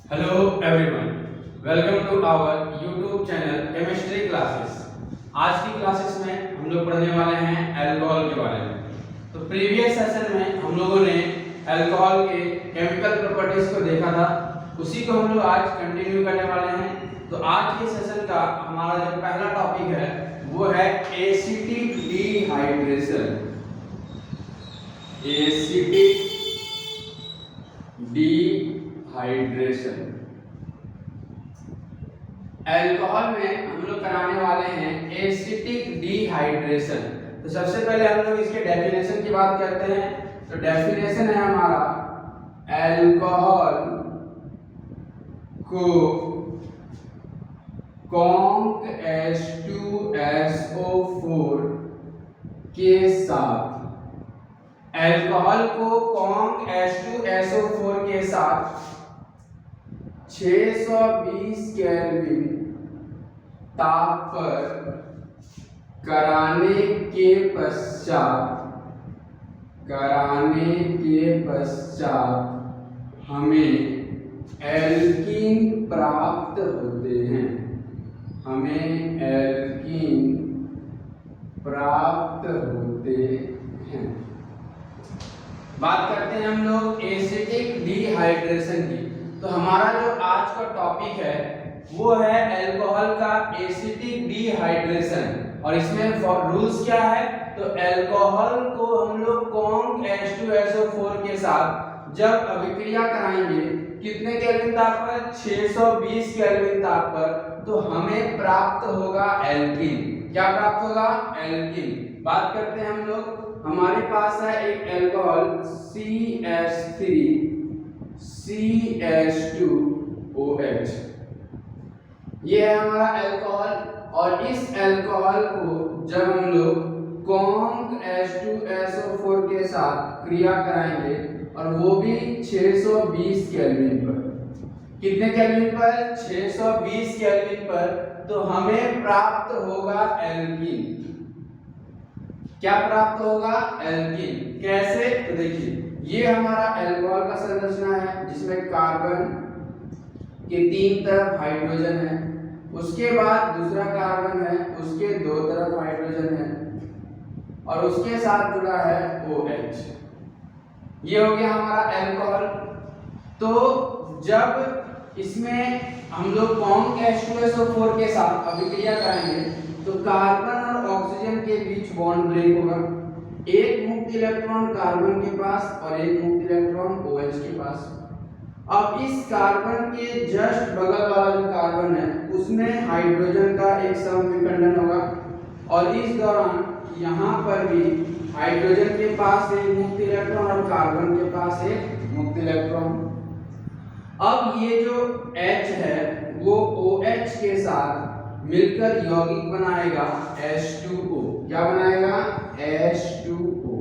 Hello everyone, welcome to our YouTube channel chemistry classes. आज की classes में हम लोग पढ़ने वाले हैं अल्कोहल के बारे में। तो प्रीवियस सेशन में हम लोगों ने अल्कोहल के केमिकल प्रॉपर्टीज को देखा था, उसी को हम लोग आज कंटिन्यू करने वाले हैं। तो आज के सेशन का हमारा जो पहला टॉपिक है वो है acetic dehydration. Acetic dehydration alcohol में हम लोग कराने वाले हैं एसिटिक डिहाइड्रेशन। तो सबसे पहले हम लोग इसके डेफिनेशन की बात करते हैं। तो डेफिनेशन है हमारा, अल्कोहल को कॉन्क H2SO4 के साथ अल्कोहल को कॉन्क H2SO4 के साथ 620 केल्विन ताप पर कराने के पश्चात हमें एल्कीन प्राप्त होते हैं। बात करते हैं हम लोग एसिटिक डिहाइड्रेशन की। तो हमारा जो आज का टॉपिक है वो है अल्कोहल का एसिटिक डिहाइड्रेशन। और इसमें रूल्स क्या है, तो अल्कोहल को हम लोग कॉन्क H2SO4 के साथ जब अभिक्रिया कराएंगे कितने केल्विन ताप पर, 620 केल्विन ताप पर, तो हमें प्राप्त होगा एल्कीन। क्या प्राप्त होगा? एल्कीन। बात करते हैं हम लोग, हमारे पास है एक अल्कोहल CH3 CH2OH, ये है हमारा अल्कोहल। और इस अल्कोहल को जब हम लोग कॉन्क H2SO4 के साथ क्रिया कराएंगे और वो भी 620 केल्विन पर, कितने केल्विन पर? 620 केल्विन पर, तो हमें प्राप्त होगा एल्कीन। क्या प्राप्त होगा? एल्कीन। कैसे? तो देखिए, ये हमारा अल्कोहल का संरचना है जिसमें कार्बन के 3 तरफ हाइड्रोजन है, उसके बाद दूसरा कार्बन है, उसके 2 तरफ हाइड्रोजन है, और उसके साथ जुड़ा है OH। ये हो गया हमारा अल्कोहल। तो जब इसमें हम लोग कॉन्क H2SO4 के साथ अभिक्रिया करेंगे तो कार्बन और ऑक्सीजन के बीच बॉन्ड ब्रेक होगा। एक मुक्त इलेक्ट्रॉन कार्बन के पास और एक मुक्त इलेक्ट्रॉन OH के पास। अब इस कार्बन के जस्ट बगल वाला जो कार्बन है उसमें हाइड्रोजन का एक समविखंडन होगा, और इस दौरान यहाँ पर भी हाइड्रोजन के पास एक मुक्त इलेक्ट्रॉन और कार्बन के पास एक मुक्त इलेक्ट्रॉन। अब ये जो H है वो OH के साथ मिलकर यौगिक बनाएगा H2O। क्या बनाएगा? H2O।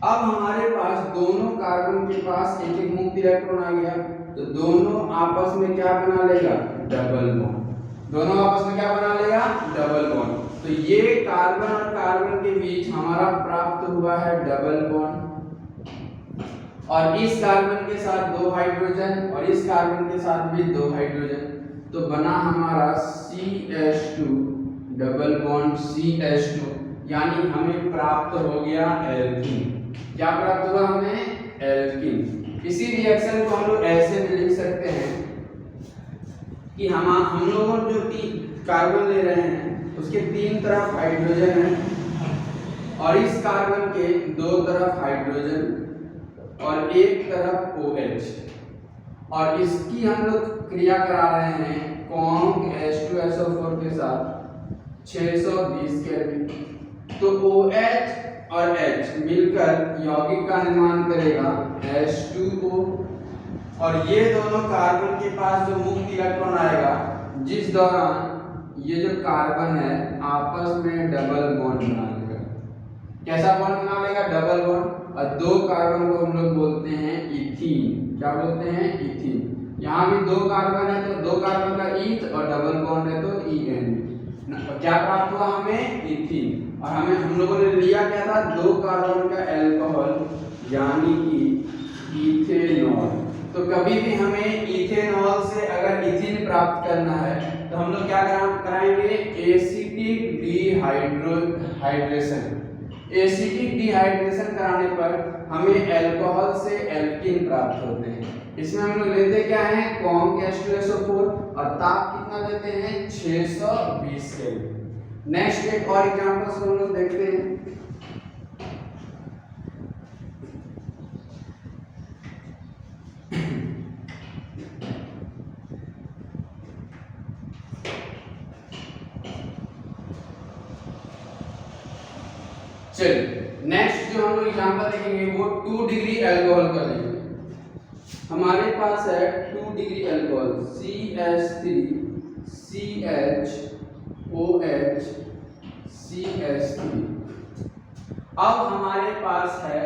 अब हमारे पास दोनों कार्बन के पास एक एक मुक्त इलेक्ट्रॉन आ गया, तो दोनों आपस में क्या बना लेगा? Double bond. दोनों आपस में क्या बना लेगा? Double bond. तो ये कार्बन और कार्बन के बीच हमारा प्राप्त हुआ है डबल बॉन्ड, और इस कार्बन के साथ 2 हाइड्रोजन और इस कार्बन के साथ भी 2 हाइड्रोजन, तो बना हमारा CH2 डबल बॉन्ड CH2, यानी हमें प्राप्त हो गया एल्कीन। क्या प्राप्त हुआ हमें? एल्कीन। इसी रिएक्शन को हम लोग ऐसे भी लिख सकते हैं कि हम लोगों जो 3 कार्बन ले रहे हैं उसके 3 तरफ हाइड्रोजन है, और इस कार्बन के 2 तरफ हाइड्रोजन और एक तरफ OH, और इसकी हम लोग क्रिया करा रहे हैं कॉन्क H2SO4 के साथ 620 केल्विन। तो OH और H मिलकर यौगिक का निर्माण करेगा H2O, और ये दोनों कार्बन के पास जो मुक्त इलेक्ट्रॉन आएगा, जिस दौरान ये जो कार्बन है आपस में डबल बॉन्ड बना लेगा। कैसा बॉन्ड बना लेगा? Double bond. और 2 कार्बन को हम लोग बोलते हैं इथीन। क्या बोलते हैं? इथीन। यहाँ भी 2 कार्बन है तो 2 कार्बन का ईथ, और डबल बॉन्ड है तो EN। क्या प्राप्त हुआ हमें? इथीन। और हम लोगों ने लिया क्या था? 2 कार्बन का अल्कोहल, यानी कि इथेनॉल। तो कभी भी हमें इथेनॉल से अगर इथिन प्राप्त करना है तो हम लोग क्या कराएंगे, एसिटिक डिहाइड्रेशन। एसिटिक डिहाइड्रेशन कराने पर हमें अल्कोहल से एल्कीन प्राप्त होते हैं। इसमें हम लोग लेते क्या है, कॉन्क H2SO4 और ताप कितना देते हैं, 620 केल्विन। नेक्स्ट एक और एग्जांपल्स हम लोग देखते हैं। चलिए नेक्स्ट जो हम लोग एग्जांपल देखेंगे वो 2 डिग्री अल्कोहल का लेंगे। हमारे पास है 2 डिग्री अल्कोहल CH3CHOH CH3। अब हमारे पास है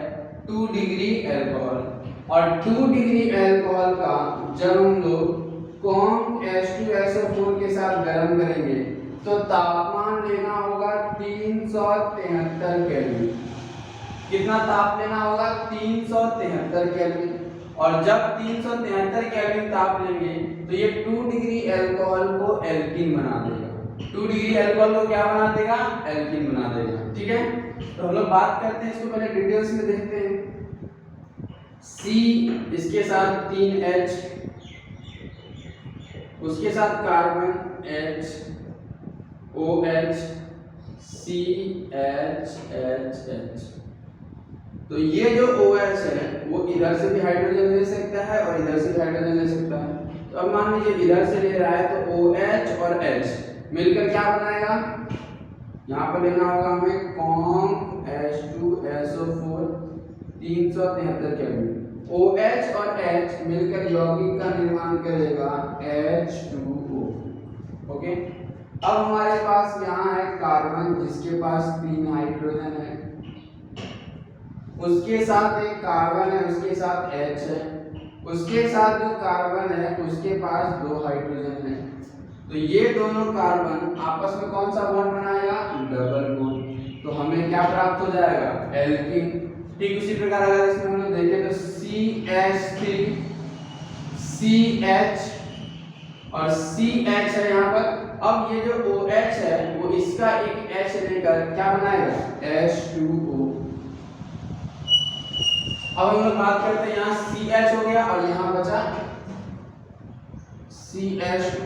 2 डिग्री अल्कोहल और 2 डिग्री अल्कोहल का जब हम लोग कॉन्क H2SO4 के साथ गर्म करेंगे तो तापमान लेना होगा 373 केल्विन। कितना ताप लेना होगा, 373 केल्विन। और जब 373 केल्विन ताप लेंगे तो ये 2 डिग्री अल्कोहल को एल्कीन बना देगा। 2 डिग्री अल्कोहल को क्या बना देगा, एल्कीन बना देगा। ठीक है, तो हम लोग बात करते हैं इसको पहले डिटेल्स में देखते हैं। C इसके साथ 3H, उसके साथ कार्बन H OH CH। तो ये जो OH है वो इधर से भी हाइड्रोजन ले सकता है और इधर से भी हाइड्रोजन ले सकता है। तो अब मान लीजिए इधर से ले रहा है तो OH और H मिलकर क्या बनाएगा, यहाँ पर लेना होगा हमें कॉन्क H2SO4 373 केल्विन। OH और H मिलकर यौगिक का निर्माण करेगा H2O। ओके, अब हमारे पास यहाँ है कार्बन जिसके पास 3 हाइड्रोजन है, उसके साथ एक कार्बन है, उसके साथ H है, उसके साथ जो कार्बन है उसके पास 2 हाइड्रोजन है। तो ये दोनों कार्बन आपस में कौन सा बॉन्ड बनाएगा, डबल बॉन्ड। तो हमें क्या प्राप्त हो जाएगा, एल्कीन। ठीक उसी प्रकार अगर इसमें हम लोग देखें तो CH3 CH और CH है यहाँ पर। अब ये जो OH है वो इसका एक H लेकर क्या बनाएगा, H2O। अब हम लोग बात करते हैं यहाँ CH हो गया और यहाँ बचा CH2,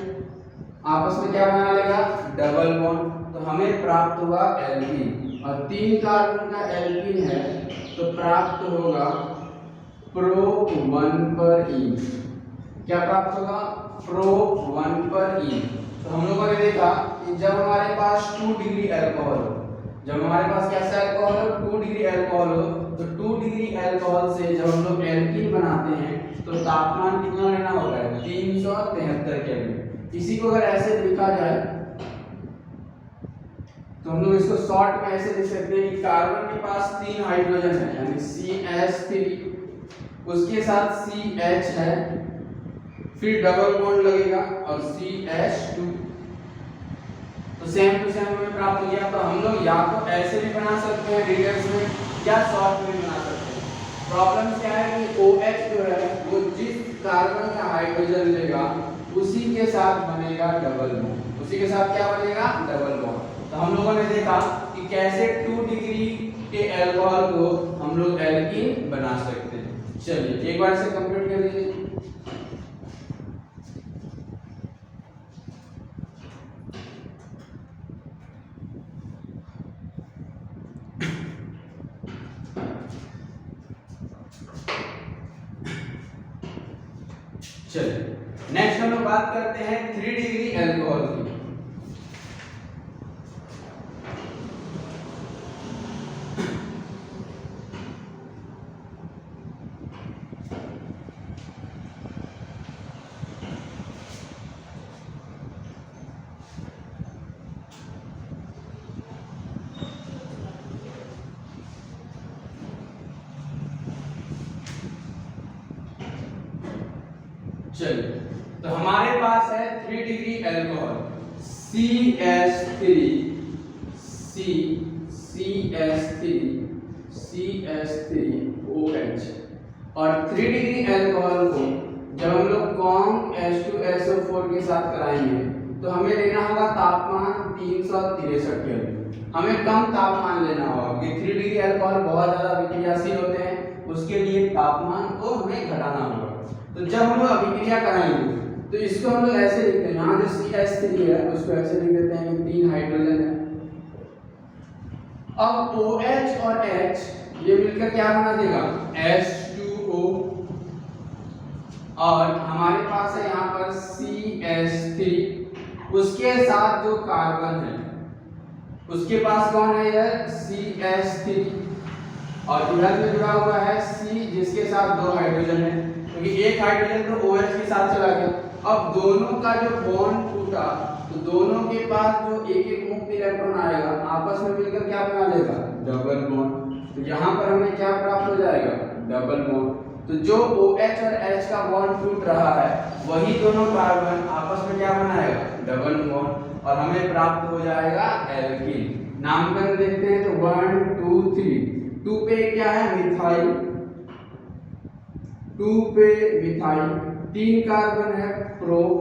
आपस में क्या बना लेगा, डबल बॉन्ड। तो हमें प्राप्त हुआ एल्कीन और 3 कार्बन का एल्कीन है तो प्राप्त होगा Pro1/E। क्या प्राप्त होगा, Pro1/E। तो हम लोगों ने देखा कि जब हमारे पास 2 डिग्री अल्कोहल हो, जब हमारे पास कैसा अल्कोहल हो, 2 डिग्री अल्कोहल हो, तो 2 डिग्री अल्कोहल से जब हम लोग एल्कीन बनाते हैं तो तापमान कितना लेना होगा, 373 केल्विन। इसी को अगर ऐसे लिखा जाए तो हम लोग इसको शॉर्ट में ऐसे लिख सकते हैं कि कार्बन के पास 3 हाइड्रोजन है यानी CH3, उसके साथ CH है, फिर डबल बॉन्ड लगेगा और CH2। तो सेम टू सेम हमें प्राप्त हो गया। तो हम लोग या तो ऐसे भी बना सकते हैं डिटेल्स में या शॉर्ट में भी बना सकते हैं। प्रॉब्लम क्या है कि OH जो है वो जिस कार्बन का हाइड्रोजन लेगा उसी के साथ बनेगा डबल बॉन्ड, उसी के साथ क्या बनेगा, डबल बॉन्ड। तो हम लोगों ने देखा कि कैसे 2 डिग्री के अल्कोहल को हम लोग एल्कीन बना सकते हैं। चलिए एक बार इसे कंप्लीट कर दीजिए। चलिए नेक्स्ट हम लोग बात करते हैं 3 डिग्री अल्कोहल की। चलिए तो हमारे पास है 3 डिग्री अल्कोहल CH3OH और 3 डिग्री अल्कोहल को जब हम लोग कॉन्क H2SO4 के साथ कराएंगे तो हमें लेना होगा तापमान 363 केल्विन। हमें कम तापमान लेना होगा कि 3 डिग्री अल्कोहल बहुत ज़्यादा विक्रियाशील होते हैं, उसके लिए तापमान को हमें घटाना होगा। तो जब हम लोग अभिक्रिया कराएंगे तो इसको हम लोग ऐसे लिखते हैं, यहाँ जो CH3 है उसको ऐसे लिख देते हैं कि 3 हाइड्रोजन है। अब OH और H ये मिलकर क्या बना देगा, H2O, और हमारे पास है यहाँ पर CH3, उसके साथ जो कार्बन है उसके पास कौन है, यह CH3, और इधर में जुड़ा हुआ है C जिसके साथ 2 हाइड्रोजन है, क्योंकि एक हाइड्रोजन तो OH के साथ चला गया। अब दोनों का जो बॉन्ड टूटा तो दोनों के पास जो एक एक मुक्त इलेक्ट्रॉन आएगा आपस में मिलकर क्या बना लेगा, डबल बॉन्ड। तो यहाँ पर हमें क्या प्राप्त हो जाएगा, डबल बॉन्ड। तो जो OH और H का बॉन्ड टूट रहा है वही दोनों कार्बन आपस में क्या बनाएगा, डबल बॉन्ड, और हमें प्राप्त हो जाएगा एल्कीन। नामकरण देखते हैं तो 1 2 3, 2 पे क्या है, मिथाइल, 2 पे मिथाइल, 3 कार्बन है प्रोप,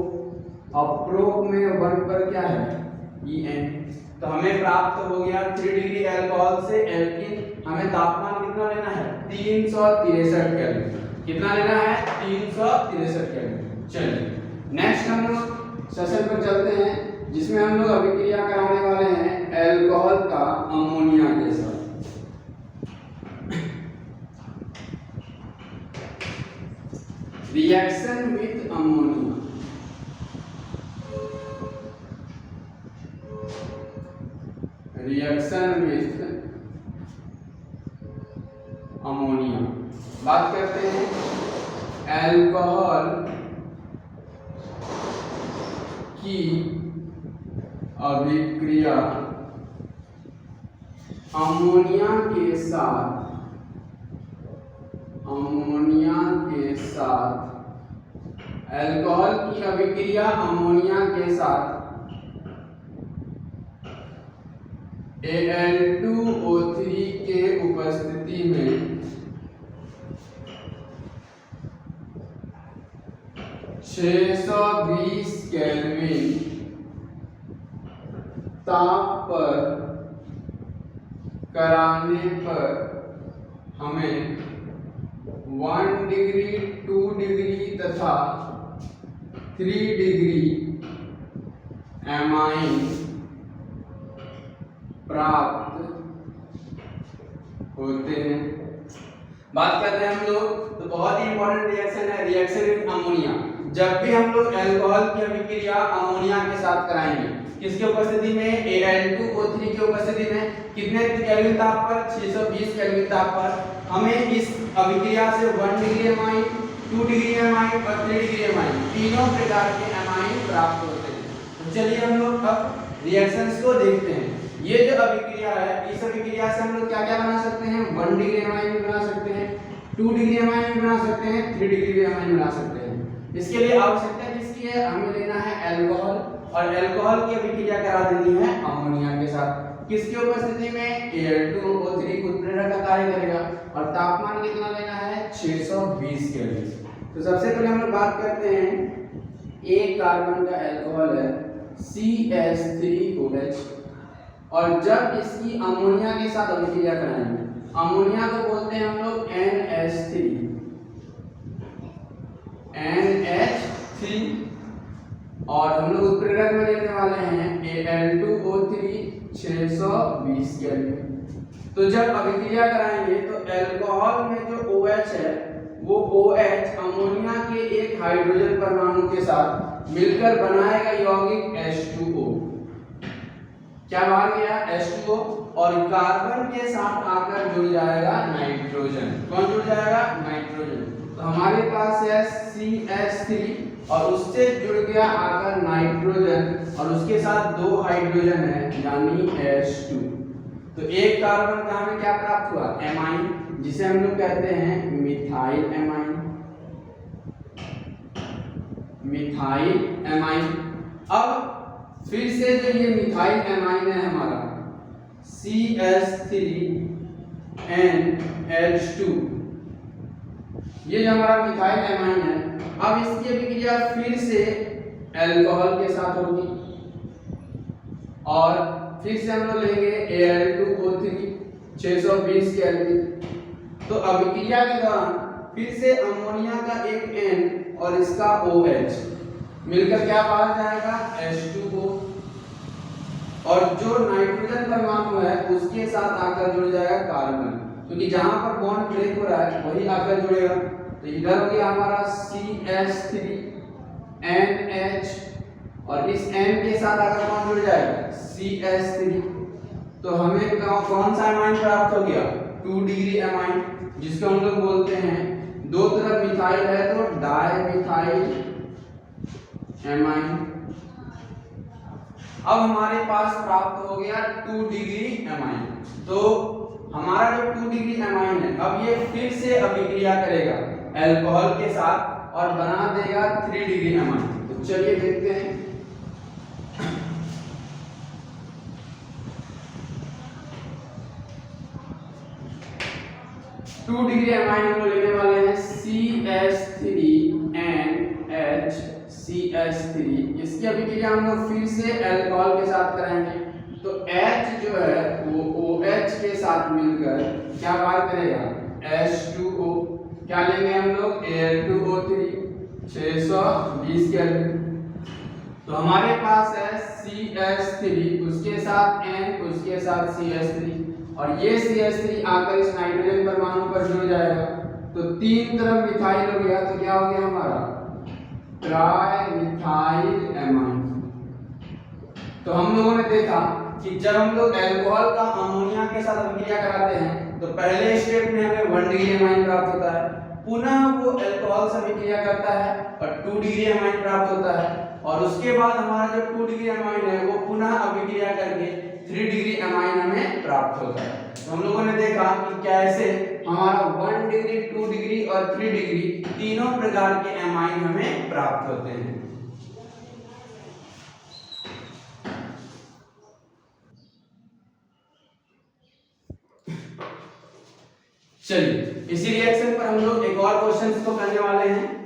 और प्रोप में 1 पर क्या है, En। तो हमें प्राप्त हो गया 3 डिग्री अल्कोहल से एल्कीन। हमें तापमान कितना लेना है, 363 केल्विन। कितना लेना है, 363 केल्विन। चलिए नेक्स्ट हम लोग सेशन पर चलते हैं जिसमें हम लोग अभिक्रिया कराने वाले हैं अल्कोहल का अमोनिया के साथ। Reaction with ammonia, reaction with ammonia. बात करते हैं अल्कोहल की अभिक्रिया अमोनिया के साथ, अमोनिया के साथ, अल्कोहल की अभिक्रिया अमोनिया के साथ Al2O3 के उपस्थिति में 620 केल्विन ताप पर कराने पर हमें 1 डिग्री, 2 डिग्री तथा 3 डिग्री एमाइन प्राप्त होते हैं। बात करते हैं हम लोग तो बहुत ही इंपॉर्टेंट रिएक्शन है रिएक्शन विद अमोनिया। जब भी हम लोग अल्कोहल की अभिक्रिया अमोनिया के साथ कराएंगे, किसके उपस्थिति में, Al2O3 की उपस्थिति में, कितने केल्विन ताप पर, 620 केल्विन ताप पर, हमें इस अभिक्रिया से 1 डिग्री एमाइन, 2 डिग्री एमाइन और 3 डिग्री एमाइन, तीनों प्रकार के एमाइन प्राप्त होते हैं। तो चलिए हम लोग अब रिएक्शंस को देखते हैं। ये जो अभिक्रिया है, इस अभिक्रिया से हम लोग क्या क्या बना सकते हैं, 1 डिग्री एमाइन भी बना सकते हैं, 2 डिग्री एमाइन भी बना सकते हैं, 3 डिग्री एमाइन बना सकते हैं। इसके लिए आवश्यकता किसकी है, हमें लेना है अल्कोहल, और अल्कोहल की अभिक्रिया करा देनी है अमोनिया के साथ। किसकी उपस्थिति में, Al2O3 उत्प्रेरक का कार्य करेगा, और तापमान कितना लेना है, 620 केल्विन। तो सबसे पहले हम लोग बात करते हैं, एक कार्बन का अल्कोहल है CH3OH, और जब इसकी अमोनिया के साथ अभिक्रिया कराएंगे, अमोनिया को बोलते हैं हम लोग NH3, और हम लोग उत्प्रेरक में लेने वाले हैं Al2O3 620 केल्विन। तो जब अभिक्रिया कराएंगे तो अल्कोहल में जो OH है वो OH अमोनिया के एक हाइड्रोजन परमाणु के साथ मिलकर बनाएगा यौगिक H2O। क्या बाहर गया, H2O, और कार्बन के साथ आकर जुड़ जाएगा नाइट्रोजन। कौन जुड़ जाएगा, नाइट्रोजन। तो हमारे पास है CH3 और उससे जुड़ गया आकर नाइट्रोजन, और उसके साथ 2 हाइड्रोजन है यानी H2। तो एक कार्बन का हमें क्या प्राप्त हुआ, एमाइन, जिसे हम लोग कहते हैं मिथाइल एमाइन, मिथाइल एमाइन। अब फिर से जो ये मिथाइल एमाइन है हमारा CH3NH2, ये जो हमारा मिथाइल एमाइन है, अब इसकी अभिक्रिया फिर से अल्कोहल के साथ होगी और फिर से हम लोग लेंगे Al2O3 620 केल्विन। तो अभिक्रिया के दौरान फिर से अमोनिया का एक N और इसका OH मिलकर क्या बाहर जाएगा H2O, और जो नाइट्रोजन परमाणु है उसके साथ आकर जुड़ जाएगा कार्बन, क्योंकि जहां पर बॉन्ड ब्रेक हो रहा है वही आकर जुड़ेगा। तो इधर हो गया हमारा CH3NH और इस N के साथ आकर कौन जुड़ जाएगा CH3। तो हमें कौन सा एमाइन प्राप्त हो गया 2 डिग्री एमाइन, जिसको हम लोग बोलते हैं, दो तरफ मिथाइल है तो डाइमिथाइल एमाइन। अब हमारे पास प्राप्त हो गया 2 डिग्री एमाइन। तो हमारा जो 2 डिग्री एमाइन है अब ये फिर से अभिक्रिया करेगा अल्कोहल के साथ और बना देगा 3 डिग्री एमाइन। तो चलिए देखते हैं। टू डिग्री एमाइन हम लोग लेने वाले हैं CH3NH इसकी अभिक्रिया हम लोग फिर से अल्कोहल के साथ कराएंगे। तो H जो है वो OH के साथ मिलकर क्या बात करेगा H2O। क्या लेंगे हम लोग Al2O3 620 केल्विन। तो हमारे पास है CH3 उसके साथ N उसके साथ CH3 और ये CH3 आकर इस नाइट्रोजन परमाणु पर जुड़ जाएगा। तो तीन तरफ मिथाइल हो गया, तो क्या हो गया हमारा ट्राइमिथाइल एमाइन। तो हम लोगों ने देखा कि जब हम लोग अल्कोहल का अमोनिया के साथ अभिक्रिया कराते हैं तो पहले स्टेप में हमें 1 डिग्री एमाइन प्राप्त होता है, पुनः वो अल्कोहल से अभिक्रिया करता है और 2 डिग्री एमाइन प्राप्त होता है, और उसके बाद हमारा जो 2 डिग्री एमाइन है वो पुनः अभिक्रिया करके 3 डिग्री एमाइन हमें प्राप्त होता है। तो हम लोगों ने देखा कि कैसे हमारा 1 डिग्री 2 डिग्री और 3 डिग्री तीनों प्रकार के एमाइन हमें प्राप्त होते हैं। चलिए इसी रिएक्शन पर हम लोग एक और क्वेश्चन को करने वाले हैं।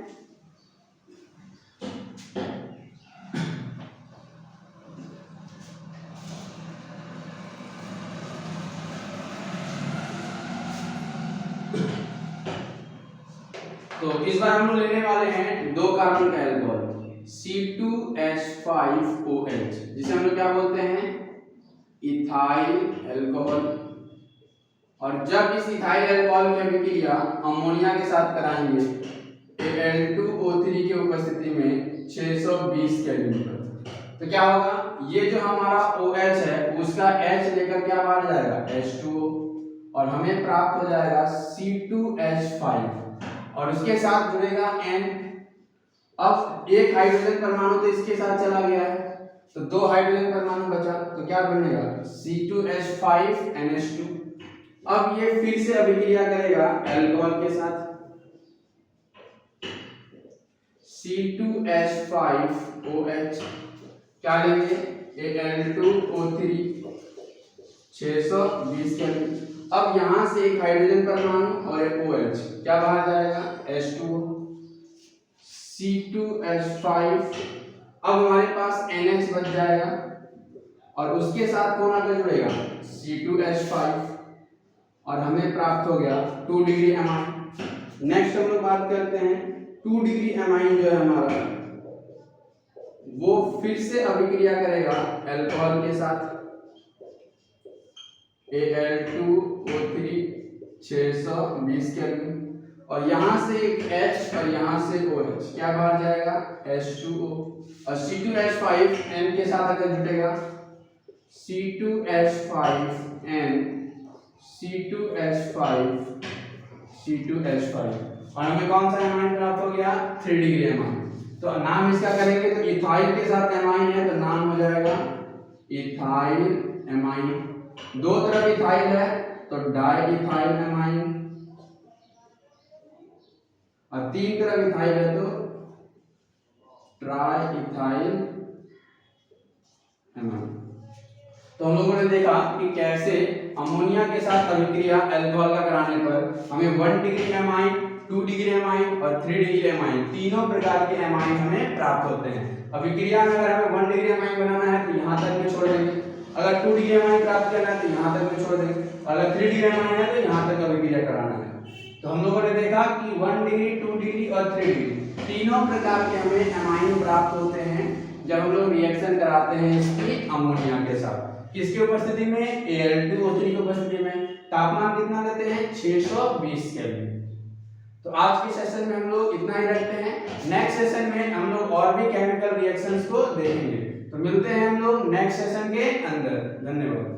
तो इस बार हम लोग लेने वाले हैं 2 कार्बन का अल्कोहल C2H5OH, जिसे हम लोग क्या बोलते हैं इथाइल अल्कोहल। और जब इस इथाइल अल्कोहल की अभिक्रिया अमोनिया के साथ कराएंगे Al2O3 की उपस्थिति में 620 केल्विन पर, तो क्या होगा, ये जो हमारा OH है उसका H लेकर क्या बाहर जाएगा H2O और हमें प्राप्त हो जाएगा C2H5 और उसके साथ जुड़ेगा N। अब एक हाइड्रोजन परमाणु तो इसके साथ चला गया है, तो 2 हाइड्रोजन परमाणु बचा, तो क्या बनेगा C2H5NH2। अब ये फिर से अभिक्रिया करेगा अल्कोहल के साथ C2H5OH। क्या लेंगे Al2O3 620 केल्विन। अब यहां से एक हाइड्रोजन परमाणु और एक OH क्या बाहर जाएगा H2O C2H5। अब हमारे पास NH बच जाएगा और उसके साथ कौन आकर जुड़ेगा C2H5 और हमें प्राप्त हो गया 2 डिग्री एमाइन। नेक्स्ट हम लोग बात करते हैं 2 डिग्री एमाइन जो है हमारा वो फिर से अभिक्रिया करेगा अल्कोहल के साथ Al2O3 620 केल्विन और यहां से एक H और यहां से OH क्या बाहर जाएगा H2O और C2H5N के साथ अगर जुटेगा C2H5N C2H5 और हमें कौन सा एमाइन प्राप्त हो गया 3 डिग्री एमाइन। तो नाम इसका करेंगे तो इथाइल के साथ एमाइन है तो नाम हो जाएगा इथाइल एमाइन। 2 तरफ इथाइल है तो डाइइथाइल एमाइन और 3 तरफ इथाइल है तो ट्राइइथाइल एमाइन। तो हम लोगों ने देखा कि कैसे अमोनिया के साथ अभिक्रिया अल्कोहल का कराने पर हमें 1 डिग्री एमाइन 2 डिग्री एमाइन और 3 डिग्री एमाइन, तीनों प्रकार के एमाइन हमें प्राप्त होते हैं। अभिक्रिया में अगर हमें 1 डिग्री एमाइन बनाना है तो यहाँ तक में छोड़ देंगे, अगर 2 डिग्री एमाइन प्राप्त करना है तो यहाँ तक में छोड़ देंगे, अगर 3 डिग्री एमाइन है तो यहाँ तक अभिक्रिया कराना है। तो हम लोगों ने देखा कि 1 डिग्री, 2 डिग्री और 3 डिग्री तीनों प्रकार के हमें एमाइन प्राप्त होते हैं जब हम लोग रिएक्शन कराते हैं इसकी अमोनिया के साथ। किसकी उपस्थिति में? Al2O3 की उपस्थिति में। तापमान कितना लेते हैं? 620 केल्विन। तो आज के सेशन में हम लोग इतना ही रखते हैं। नेक्स्ट सेशन में हम लोग और भी केमिकल रिएक्शंस को देखेंगे। तो मिलते हैं हम लोग नेक्स्ट सेशन के अंदर। धन्यवाद।